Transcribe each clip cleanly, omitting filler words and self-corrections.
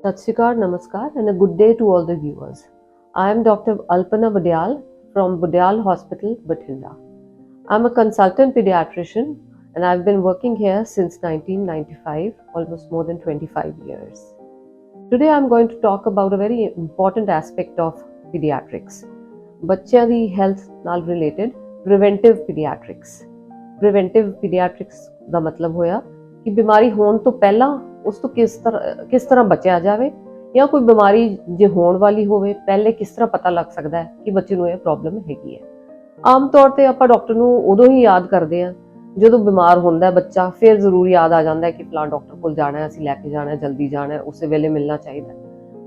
Sat Shri Akal, Namaskar, and a good day to all the viewers. I am Dr. Alpana Budyal from Budyal Hospital, Bathinda. I am a consultant pediatrician and I've been working here since 1995, almost more than 25 years. Today I am going to talk about a very important aspect of pediatrics. ਬੱਚਿਆਂ ਦੀ health ਨਾਲ related preventive ਪੀਡੀਆਟ੍ਰਿਕਸ। Preventive ਪੀਡੀਆਟ੍ਰਿਕਸ ਦਾ ਮਤਲਬ ਹੋਇਆ ਕਿ ਬਿਮਾਰੀ ਹੋਣ ਤੋਂ ਪਹਿਲਾਂ ਉਸ ਤੋਂ ਕਿਸ ਤਰ੍ਹਾਂ ਬਚਿਆ ਜਾਵੇ, ਜਾਂ ਕੋਈ ਬਿਮਾਰੀ ਜੇ ਹੋਣ ਵਾਲੀ ਹੋਵੇ ਪਹਿਲੇ ਕਿਸ ਤਰ੍ਹਾਂ ਪਤਾ ਲੱਗ ਸਕਦਾ ਹੈ ਕਿ ਬੱਚੇ ਨੂੰ ਇਹ ਪ੍ਰੋਬਲਮ ਹੈਗੀ ਹੈ। ਆਮ ਤੌਰ ਤੇ ਆਪਾਂ ਡਾਕਟਰ ਨੂੰ ਉਦੋਂ ਹੀ ਯਾਦ ਕਰਦੇ ਹਾਂ ਜਦੋਂ ਬਿਮਾਰ ਹੁੰਦਾ ਬੱਚਾ, ਫਿਰ ਜ਼ਰੂਰ ਯਾਦ ਆ ਜਾਂਦਾ ਕਿ ਫਲਾਂ ਡਾਕਟਰ ਕੋਲ ਜਾਣਾ, ਅਸੀਂ ਲੈ ਕੇ ਜਾਣਾ, ਜਲਦੀ ਜਾਣਾ, ਉਸੇ ਵੇਲੇ ਮਿਲਣਾ ਚਾਹੀਦਾ।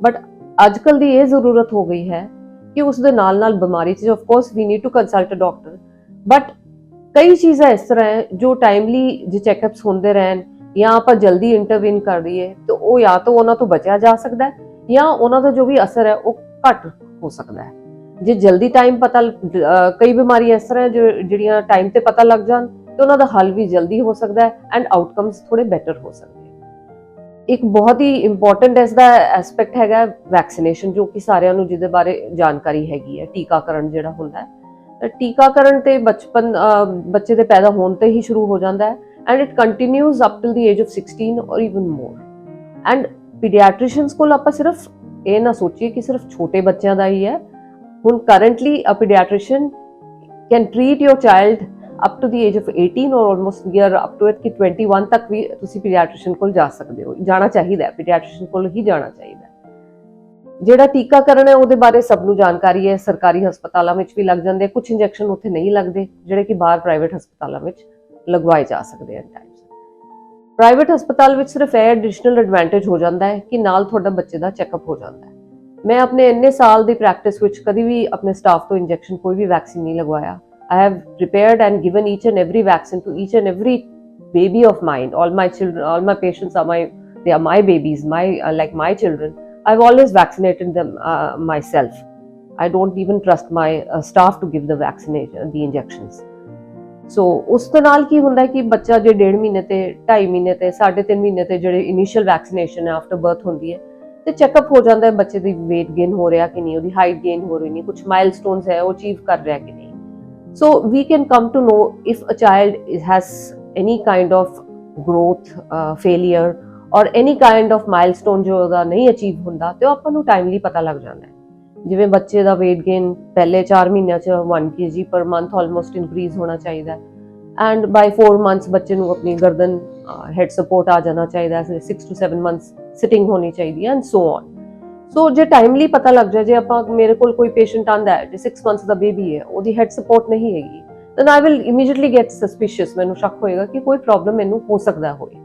ਬਟ ਅੱਜ ਕੱਲ੍ਹ ਦੀ ਇਹ ਜ਼ਰੂਰਤ ਹੋ ਗਈ ਹੈ ਕਿ ਉਸ ਦੇ ਨਾਲ ਬਿਮਾਰੀ 'ਚ of course we need to consult a doctor, but ਕਈ ਚੀਜ਼ਾਂ ਇਸ ਤਰ੍ਹਾਂ ਹੈ ਜੋ ਟਾਈਮਲੀ ਜੇ ਚੈੱਕਅਪਸ ਹੁੰਦੇ ਰਹਿਣ ਜਾਂ ਆਪਾਂ ਜਲਦੀ ਇੰਟਰਵੀਨ ਕਰ ਦਈਏ ਤਾਂ ਉਹ ਜਾਂ ਤਾਂ ਉਹਨਾਂ ਤੋਂ ਬਚਿਆ ਜਾ ਸਕਦਾ ਹੈ ਜਾਂ ਉਹਨਾਂ ਦਾ ਜੋ ਵੀ ਅਸਰ ਹੈ ਉਹ ਘੱਟ ਹੋ ਸਕਦਾ ਹੈ। ਜੇ ਜਲਦੀ ਟਾਈਮ ਪਤਾ, ਕਈ ਬਿਮਾਰੀਆਂ ਇਸ ਤਰ੍ਹਾਂ ਜਿਹੜੀਆਂ ਟਾਈਮ ਤੇ ਪਤਾ ਲੱਗ ਜਾਣ ਤੇ ਉਹਨਾਂ ਦਾ ਹੱਲ ਵੀ ਜਲਦੀ ਹੋ ਸਕਦਾ ਹੈ ਐਂਡ ਆਊਟਕਮਸ ਥੋੜੇ ਬੈਟਰ ਹੋ ਸਕਦੇ ਹੈ। ਇੱਕ ਬਹੁਤ ਹੀ ਇੰਪੋਰਟੈਂਟ ਇਸ ਦਾ ਐਸਪੈਕਟ ਹੈਗਾ ਵੈਕਸੀਨੇਸ਼ਨ, ਜੋ ਕਿ ਸਾਰਿਆਂ ਨੂੰ ਜਿਹਦੇ ਬਾਰੇ ਜਾਣਕਾਰੀ ਹੈਗੀ ਹੈ। ਟੀਕਾਕਰਨ ਜਿਹੜਾ ਹੁੰਦਾ ਹੈ, ਟੀਕਾਕਰਨ ਤੇ ਬੱਚੇ ਦੇ ਪੈਦਾ ਹੋਣ ਤੇ ਹੀ ਸ਼ੁਰੂ ਹੋ ਜਾਂਦਾ ਹੈ and it continues up till the age of 16 or even more. And pediatricians ਕੋਲ ਆਪਾਂ ਸਿਰਫ ਇਹ ਨਾ ਸੋਚੀਏ ਕਿ ਸਿਰਫ ਛੋਟੇ ਬੱਚਿਆਂ ਦਾ ਹੀ ਹੈ। ਹੁਣ currently a pediatrician can treat your child up to the age of 18 or almost near up to it ਕਿ 21 ਤੱਕ ਵੀ ਤੁਸੀਂ pediatrician ਕੋਲ ਜਾ ਸਕਦੇ ਹੋ, ਜਾਣਾ ਚਾਹੀਦਾ ਹੈ, pediatrician ਕੋਲ ਹੀ ਜਾਣਾ ਚਾਹੀਦਾ ਹੈ। ਜਿਹੜਾ ਟੀਕਾਕਰਨ ਹੈ ਉਹਦੇ ਬਾਰੇ ਸਭ ਨੂੰ ਜਾਣਕਾਰੀ ਹੈ। ਸਰਕਾਰੀ ਹਸਪਤਾਲਾਂ ਵਿੱਚ ਵੀ ਲੱਗ ਜਾਂਦੇ, ਕੁਝ ਇੰਜੈਕਸ਼ਨ ਉੱਥੇ ਨਹੀਂ ਲੱਗਦੇ ਜਿਹੜੇ ਕਿ ਬਾਹਰ ਪ੍ਰਾਈਵੇਟ ਹਸਪਤਾਲਾਂ ਵਿੱਚ ਲਗਵਾਏ ਜਾ ਸਕਦੇ ਹਨ। ਪ੍ਰਾਈਵੇਟ ਹਸਪਤਾਲ ਵਿੱਚ ਸਿਰਫ ਇਹ ਐਡੀਸ਼ਨਲ ਐਡਵਾਂਟੇਜ ਹੋ ਜਾਂਦਾ ਹੈ ਕਿ ਨਾਲ ਤੁਹਾਡਾ ਬੱਚੇ ਦਾ ਚੈੱਕਅਪ ਹੋ ਜਾਂਦਾ ਹੈ। ਮੈਂ ਆਪਣੇ ਇੰਨੇ ਸਾਲ ਦੀ ਪ੍ਰੈਕਟਿਸ ਵਿੱਚ ਕਦੀ ਵੀ ਆਪਣੇ ਸਟਾਫ ਤੋਂ ਇੰਜੈਕਸ਼ਨ ਕੋਈ ਵੀ ਵੈਕਸੀਨ ਨਹੀਂ ਲਗਵਾਇਆ। I have prepared and given each and every vaccine to each and every baby of mine. All my children, all my patients they are my babies, like my children. I've always vaccinated them myself. I don't even trust my staff to give the vaccination, the injections. ਸੋ ਉਸ ਦੇ ਨਾਲ ਕੀ ਹੁੰਦਾ ਕਿ ਬੱਚਾ ਜੇ 1.5 ਮਹੀਨੇ ਤੇ 2.5 ਮਹੀਨੇ ਤੇ 3.5 ਮਹੀਨੇ ਤੇ ਜਿਹੜੇ ਇਨੀਸ਼ੀਅਲ ਵੈਕਸੀਨੇਸ਼ਨ ਹੈ ਆਫਟਰ ਬਰਥ ਹੁੰਦੀ ਹੈ ਤੇ ਚੈੱਕਅਪ ਹੋ ਜਾਂਦਾ ਹੈ ਬੱਚੇ ਦੀ weight gain ਹੋ ਰਿਹਾ ਕਿ ਨਹੀਂ, ਉਹਦੀ ਹਾਈਟ ਗੇਨ ਹੋ ਰਹੀ ਨਹੀਂ, ਕੁਝ ਮਾਈਲਸਟੋਨਸ ਹੈ ਉਹ ਅਚੀਵ ਕਰ ਰਿਹਾ ਕਿ ਨਹੀਂ। So we can come to know if a child has any kind of growth failure or any kind of milestone ਜੋ ਉਹਦਾ ਨਹੀਂ ਅਚੀਵ ਹੁੰਦਾ ਤੇ ਆਪਾਂ ਨੂੰ ਟਾਈਮਲੀ ਪਤਾ ਲੱਗ ਜਾਂਦਾ ਹੈ। ਜਿਵੇਂ ਬੱਚੇ ਦਾ weight gain ਪਹਿਲੇ 4 ਮਹੀਨਿਆਂ 'ਚ 1 kg per month almost increase ਹੋਣਾ ਚਾਹੀਦਾ ਹੈ and by 4 months ਬੱਚੇ ਨੂੰ ਆਪਣੀ ਗਰਦਨ ਹੈਡ ਸਪੋਰਟ ਆ ਜਾਣਾ ਚਾਹੀਦਾ ਹੈ, 6 to 7 months ਸਿਟਿੰਗ ਹੋਣੀ ਚਾਹੀਦੀ ਹੈ and so on. ਸੋ ਜੇ ਟਾਈਮਲੀ ਪਤਾ ਲੱਗ ਜਾਏ, ਜੇ ਆਪਾਂ ਮੇਰੇ ਕੋਲ ਕੋਈ ਪੇਸ਼ੈਂਟ ਆਂਦਾ ਹੈ ਜੇ 6 months ਦਾ ਬੇਬੀ ਹੈ, ਉਹਦੀ ਹੈਡ ਸਪੋਰਟ ਨਹੀਂ ਹੈਗੀ, then I will immediately get suspicious, ਮੈਨੂੰ ਸ਼ੱਕ ਹੋਏਗਾ ਕਿ ਕੋਈ ਪ੍ਰੋਬਲਮ ਮੈਨੂੰ ਹੋ ਸਕਦਾ ਹੋਏ।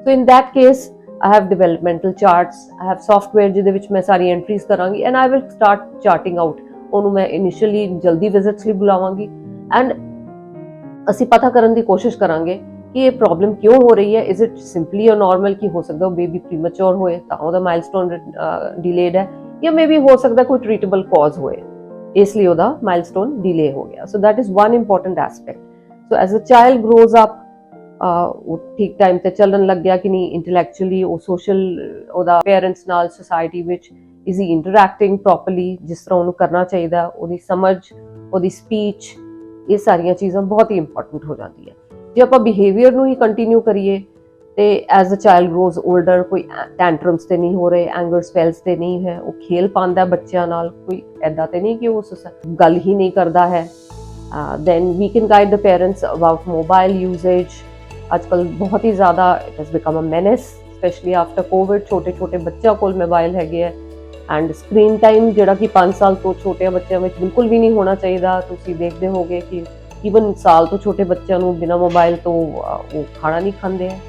ਸੋ ਇਨ that case I have developmental charts, I have software ਜਿਹਦੇ ਵਿੱਚ ਮੈਂ ਸਾਰੀ ਐਂਟਰੀਜ਼ ਕਰਾਂਗੀ and I will start charting out। ਉਹਨੂੰ ਮੈਂ ਇਨੀਸ਼ੀਅਲੀ ਜਲਦੀ ਵਿਜ਼ਿਟਸ ਲਈ ਬੁਲਾਵਾਂਗੀ ਐਂਡ ਅਸੀਂ ਪਤਾ ਕਰਨ ਦੀ ਕੋਸ਼ਿਸ਼ ਕਰਾਂਗੇ ਕਿ ਇਹ ਪ੍ਰੋਬਲਮ ਕਿਉਂ ਹੋ ਰਹੀ ਹੈ। Is it simply or normal ਕਿ ਹੋ ਸਕਦਾ ਉਹ ਬੇਬੀ ਪ੍ਰੀਮੈਚੁਰ ਹੋਏ ਤਾਂ ਉਹਦਾ ਮਾਈਲਸਟੋਨ ਡਿਲੇਡ ਹੈ, ਜਾਂ ਮੇਬੀ ਹੋ ਸਕਦਾ ਕੋਈ ਟ੍ਰੀਟੇਬਲ ਕਾਜ਼ ਹੋਏ ਇਸ ਲਈ ਉਹਦਾ ਮਾਈਲਸਟੋਨ ਡਿਲੇ ਹੋ ਗਿਆ। So that is one important aspect. So as a child grows up, ਉਹ ਠੀਕ ਟਾਈਮ ਤੇ ਚੱਲਣ ਲੱਗ ਗਿਆ ਕਿ ਨਹੀਂ, ਇੰਟੈਲੈਕਚੁਅਲੀ ਉਹ ਸੋਸ਼ਲ ਉਹਦਾ ਪੇਰੈਂਟਸ ਨਾਲ ਸੋਸਾਇਟੀ ਵਿੱਚ ਇਜ਼ ਹੀ ਇੰਟਰੈਕਟਿੰਗ ਪ੍ਰੋਪਰਲੀ ਜਿਸ ਤਰ੍ਹਾਂ ਉਹਨੂੰ ਕਰਨਾ ਚਾਹੀਦਾ, ਉਹਦੀ ਸਮਝ, ਉਹਦੀ ਸਪੀਚ, ਇਹ ਸਾਰੀਆਂ ਚੀਜ਼ਾਂ ਬਹੁਤ ਹੀ ਇੰਪੋਰਟੈਂਟ ਹੋ ਜਾਂਦੀਆਂ। ਜੇ ਆਪਾਂ ਬਿਹੇਵੀਅਰ ਨੂੰ ਹੀ ਕੰਟੀਨਿਊ ਕਰੀਏ ਤੇ as a child grows older ਕੋਈ ਟੈਂਟਰਮਸ ਤੇ ਨਹੀਂ ਹੋ ਰਹੇ, ਐਂਗਰ ਸਪੈਲਸ ਤੇ ਨਹੀਂ ਹੈ, ਉਹ ਖੇਲ ਪਾਉਂਦਾ ਬੱਚਿਆਂ ਨਾਲ, ਕੋਈ ਐਦਾਂ ਤੇ ਨਹੀਂ ਕਿ ਉਹ ਗੱਲ ਹੀ ਨਹੀਂ ਕਰਦਾ ਹੈ। then we can guide the parents about mobile usage। ਅੱਜ ਕੱਲ੍ਹ ਬਹੁਤ ਹੀ ਜ਼ਿਆਦਾ it has become a menace, specially after covid. ਛੋਟੇ ਬੱਚਿਆਂ ਕੋਲ ਮੋਬਾਈਲ ਹੈਗੇ ਹੈ ਐਂਡ ਸਕਰੀਨ ਟਾਈਮ ਜਿਹੜਾ ਕਿ 5 ਸਾਲ ਤੋਂ ਛੋਟੇ ਬੱਚਿਆਂ ਵਿੱਚ ਬਿਲਕੁਲ ਵੀ ਨਹੀਂ ਹੋਣਾ ਚਾਹੀਦਾ। ਤੁਸੀਂ ਦੇਖਦੇ ਹੋਗੇ ਕਿ ਈਵਨ ਸਾਲ ਤੋਂ ਛੋਟੇ ਬੱਚਿਆਂ ਨੂੰ ਬਿਨਾਂ ਮੋਬਾਈਲ ਤੋਂ ਉਹ ਖਾਣਾ ਨਹੀਂ ਖਾਂਦੇ ਹੈ।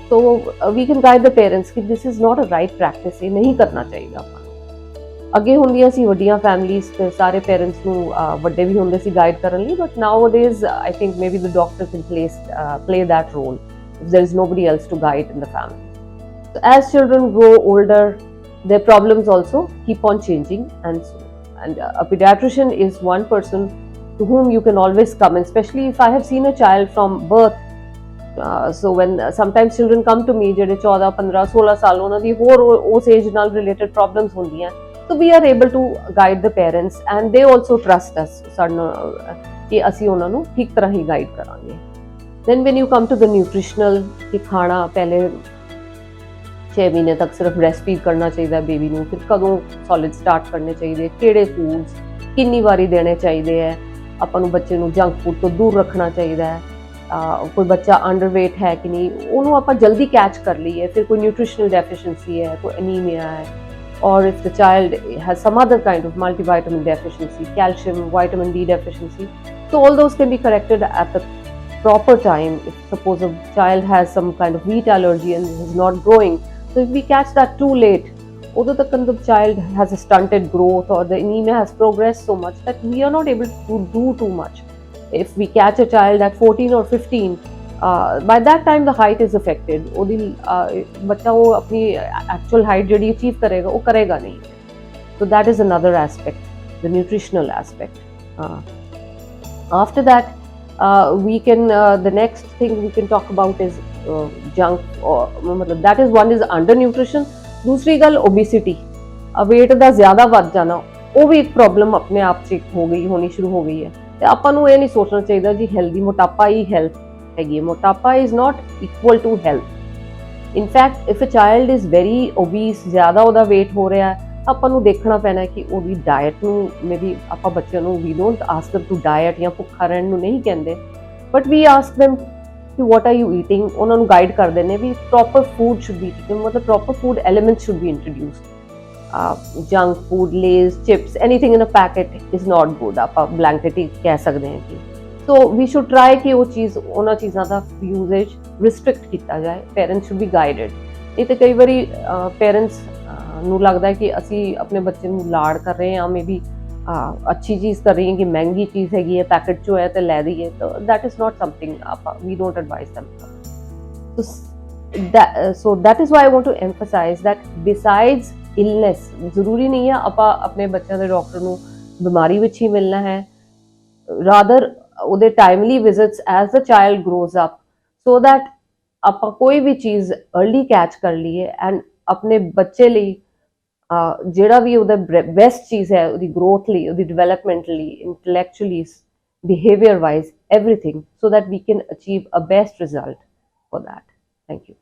So we can guide the parents ਕਿ this is not a right practice, ਇਹ ਨਹੀਂ ਕਰਨਾ ਚਾਹੀਦਾ ਆਪਾਂ ਨੂੰ। ਅੱਗੇ ਹੁੰਦੀਆਂ ਸੀ ਵੱਡੀਆਂ ਫੈਮਲੀਜ਼ ਤੇ ਸਾਰੇ ਪੇਰੈਂਟਸ ਨੂੰ ਵੱਡੇ ਵੀ ਹੁੰਦੇ ਸੀ ਗਾਈਡ ਕਰਨ ਲਈ, but now days I think maybe the doctor can play that role if there is nobody else to guide in the family. So as children grow older, their problems also keep on changing and a pediatrician is one person to whom you can always come, and especially if I have seen a child from birth So when sometimes children come to me ਜਿਹੜੇ 14 15 16 ਸਾਲ ਉਹਨਾਂ ਦੀ ਹੋਰ ਉਸ age ਨਾਲ related problems ਹੁੰਦੀਆਂ, so we are able to guide the parents and they also trust us ਸਾਨੂੰ ਕਿ ਅਸੀਂ ਉਹਨਾਂ ਨੂੰ ਠੀਕ ਤਰ੍ਹਾਂ ਹੀ ਗਾਈਡ ਕਰਾਂਗੇ। then when you come to the nutritional ਕਿ ਖਾਣਾ ਪਹਿਲੇ 6 ਮਹੀਨੇ ਤੱਕ ਸਿਰਫ ਬ੍ਰੈਸਟ ਫੀਡ ਕਰਨਾ ਚਾਹੀਦਾ ਬੇਬੀ ਨੂੰ, ਫਿਰ ਕਦੋਂ ਸੋਲਿਡ ਸਟਾਰਟ ਕਰਨੇ ਚਾਹੀਦੇ, ਕਿਹੜੇ ਫੂਡਸ ਕਿੰਨੀ ਵਾਰੀ ਦੇਣੇ ਚਾਹੀਦੇ ਹੈ, ਆਪਾਂ ਨੂੰ ਬੱਚੇ ਨੂੰ ਜੰਕ ਫੂਡ ਤੋਂ ਦੂਰ ਰੱਖਣਾ ਚਾਹੀਦਾ ਹੈ, ਕੋਈ ਬੱਚਾ ਅੰਡਰਵੇਟ ਹੈ ਕਿ ਨਹੀਂ ਉਹਨੂੰ ਆਪਾਂ ਜਲਦੀ ਕੈਚ ਕਰ ਲਈਏ, ਫਿਰ ਕੋਈ ਨਿਊਟ੍ਰੀਸ਼ਨਲ ਡੈਫੀਸ਼ੀਐਂਸੀ ਹੈ, ਕੋਈ ਅਨੀਮੀਆ ਹੈ, or if the child has some other kind of multivitamin deficiency, calcium, vitamin D deficiency, so all those can be corrected at the proper time. If suppose a child has some kind of wheat allergy and is not growing, so if we catch that too late, although the child has a stunted growth or the anemia has progressed so much that we are not able to do too much. If we catch a child at 14 or 15, by that time the height is affected, ਉਹਦੀ ਬੱਚਾ ਉਹ ਆਪਣੀ actual height ਜਿਹੜੀ achieve ਕਰੇਗਾ ਉਹ ਕਰੇਗਾ ਨਹੀਂ। so that is another aspect, the nutritional aspect. After that we can the next thing we can talk about is junk, or matlab that is one is under nutrition, ਦੂਸਰੀ ਗੱਲ obesity, weight ਦਾ ਜ਼ਿਆਦਾ ਵੱਧ ਜਾਣਾ ਉਹ ਵੀ ਇੱਕ problem ਆਪਣੇ ਆਪ 'ਚ ਹੋਣੀ ਸ਼ੁਰੂ ਹੋ ਗਈ ਹੈ। ਤੇ ਆਪਾਂ ਨੂੰ ਇਹ ਨਹੀਂ ਸੋਚਣਾ ਚਾਹੀਦਾ ਜੀ ਹੈਲਦੀ ਮੋਟਾਪਾ ਹੀ ਹੈਲਥ ਹੈਗੀ ਹੈ, ਮੋਟਾਪਾ is not equal to health. In fact if a child is very obese, ਜ਼ਿਆਦਾ ਉਹਦਾ weight ਹੋ ਰਿਹਾ ਹੈ, ਆਪਾਂ ਨੂੰ ਦੇਖਣਾ ਪੈਣਾ ਕਿ ਉਹਦੀ ਡਾਇਟ ਨੂੰ, ਮੇਬੀ ਆਪਾਂ ਬੱਚਿਆਂ ਨੂੰ we don't ask them to diet ਜਾਂ ਭੁੱਖਾ ਰਹਿਣ ਨੂੰ ਨਹੀਂ ਕਹਿੰਦੇ, ਬਟ ਵੀ ਆਸਕ them ਕਿ what are you eating, ਉਹਨਾਂ ਨੂੰ ਗਾਈਡ ਕਰਦੇ ਨੇ ਵੀ proper food should be eaten, ਮਤਲਬ proper food elements should be introduced. junk food, lays, chips, anything in a packet is not good, ਆਪਾਂ blanket ਹੀ ਕਹਿ ਸਕਦੇ ਹਾਂ ਕਿ so we should try ਕਿ ਉਹ ਚੀਜ਼ ਉਹਨਾਂ ਚੀਜ਼ਾਂ ਦਾ ਯੂਜ਼ੇਜ ਰਿਸਟ੍ਰਿਕਟ ਕੀਤਾ ਜਾਏ। Parents should be guided. ਨਹੀਂ ਤਾਂ ਕਈ ਵਾਰੀ ਪੇਰੈਂਟਸ ਨੂੰ ਲੱਗਦਾ ਕਿ ਅਸੀਂ ਆਪਣੇ ਬੱਚੇ ਨੂੰ ਲਾਡ ਕਰ ਰਹੇ ਹਾਂ, ਮੇਬੀ ਅੱਛੀ ਚੀਜ਼ ਕਰ ਰਹੀ ਹਾਂ ਕਿ ਮਹਿੰਗੀ ਚੀਜ਼ ਹੈਗੀ ਹੈ, ਪੈਕਟ 'ਚੋਂ ਹੈ ਤੇ ਲੈ ਦਈਏ, ਤਾਂ that is not something ਆਪਾਂ we don't advise them. so that is why I want to emphasize that besides illness, ਜ਼ਰੂਰੀ ਨਹੀਂ ਹੈ ਆਪਾਂ ਆਪਣੇ ਬੱਚਿਆਂ ਦੇ ਡਾਕਟਰ ਨੂੰ ਬਿਮਾਰੀ ਵਿੱਚ ਹੀ ਮਿਲਣਾ ਹੈ, ਰਾਦਰ ਉਹਦੇ timely visits as the child grows up, so that ਆਪਾਂ ਕੋਈ ਵੀ ਚੀਜ਼ अर्ਲੀ ਕੈਚ ਕਰ ਲਈਏ ਐਂਡ ਆਪਣੇ ਬੱਚੇ ਲਈ ਜਿਹੜਾ ਵੀ ਉਹਦਾ ਬੈਸਟ ਚੀਜ਼ ਹੈ ਉਹਦੀ ਗਰੋਥ ਲਈ, ਉਹਦੀ ਡਿਵੈਲਪਮੈਂਟ ਲਈ, intellectually, behavior wise, everything, so that we can achieve a best result for that. Thank you.